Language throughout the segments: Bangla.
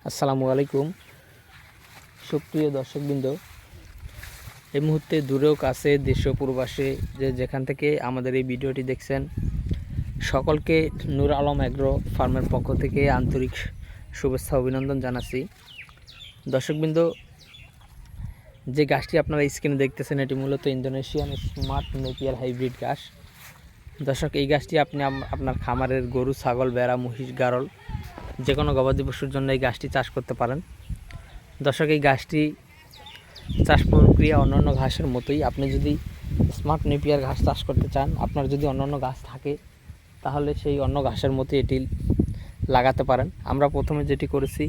আসসালামু আলাইকুম সুপ্রিয় দর্শকবৃন্দ। এই মুহূর্তে দূরেও কাছে দেশ ও প্রবাসে যেখান থেকে আমাদের এই ভিডিওটি দেখছেন সকলকে নূর আলম অ্যাগ্রো ফার্মের পক্ষ থেকে আন্তরিক শুভেচ্ছা অভিনন্দন জানাচ্ছি। দর্শকবৃন্দ, যে গাছটি আপনারা স্ক্রিনে দেখতেছেন এটি মূলত ইন্দোনেশিয়ান স্মার্ট নেপিয়ার হাইব্রিড গাছ। দর্শক, এই গাছটি আপনি আপনার খামারের গরু, ছাগল, ভেড়া, মহিষ, গারল যে কোনো গবাদি পশুর জন্য এই গাছটি চাষ করতে পারেন। দর্শক, এই গাছটি চাষ প্রক্রিয়া অন্যান্য ঘাসের মতোই। আপনি যদি স্মার্ট নেপিয়ার ঘাস চাষ করতে চান, আপনার যদি অন্যান্য গাছ থাকে তাহলে সেই অন্য ঘাসের মতো এটি লাগাতে পারেন। আমরা প্রথমে যেটি করেছি,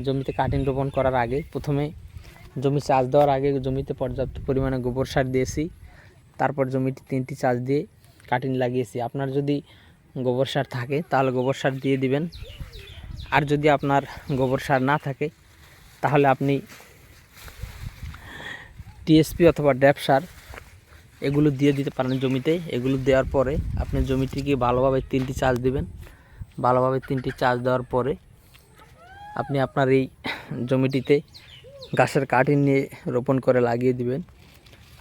জমিতে কাটিং রোপণ করার আগে প্রথমে জমি চাষ দেওয়ার আগে জমিতে পর্যাপ্ত পরিমাণে গোবর সার দিয়েছি, তারপর জমিটি 3টি চাষ দিয়ে কাটিং লাগিয়েছি। আপনার যদি গোবর সার থাকে তাহলে গোবর সার দিয়ে দিবেন, আর যদি আপনার গোবর সার না থাকে তাহলে আপনি টিএসপি অথবা ড্যাপ সার এগুলো দিয়ে দিতে পারেন জমিতে। এগুলো দেওয়ার পরে আপনি জমিটিকে ভালোভাবে 3টি চাষ দিবেন। ভালোভাবে 3টি চাষ দেওয়ার পরে আপনি আপনার এই জমিটিতে গাছের কাটিং নিয়ে রোপণ করে লাগিয়ে দিবেন।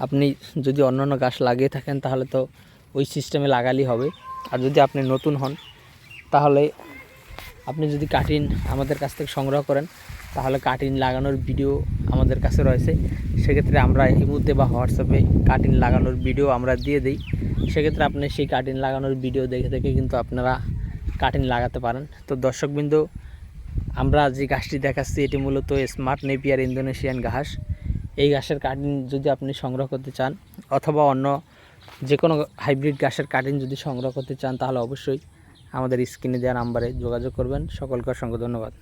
আপনি যদি অন্যান্য গাছ লাগিয়ে থাকেন তাহলে তো ওই সিস্টেমে লাগালেই হবে। আর যদি আপনি নতুন হন তাহলে আপনি যদি কাটিং আমাদের কাছ থেকে সংগ্রহ করেন তাহলে কাটিং লাগানোর ভিডিও আমাদের কাছে রয়েছে। সেক্ষেত্রে আমরা ইমুতে বা হোয়াটসঅ্যাপে কাটিং লাগানোর ভিডিও আমরা দিয়ে দিই। সেক্ষেত্রে আপনি সেই কাটিং লাগানোর ভিডিও দেখে দেখে কিন্তু আপনারা কাটিং লাগাতে পারেন। তো দর্শকবৃন্দ, আমরা যে গাছটি দেখাচ্ছি এটি মূলত স্মার্ট নেপিয়ার ইন্দোনেশিয়ান ঘাস। এই ঘাসের কাটিং যদি আপনি সংগ্রহ করতে চান অথবা অন্য যে কোনো হাইব্রিড ঘাসের কাটিং যদি সংগ্রহ করতে চান তাহলে অবশ্যই আমাদের স্ক্রিনে দেওয়া নাম্বারে যোগাযোগ করবেন। সকলকে অসংখ্য ধন্যবাদ।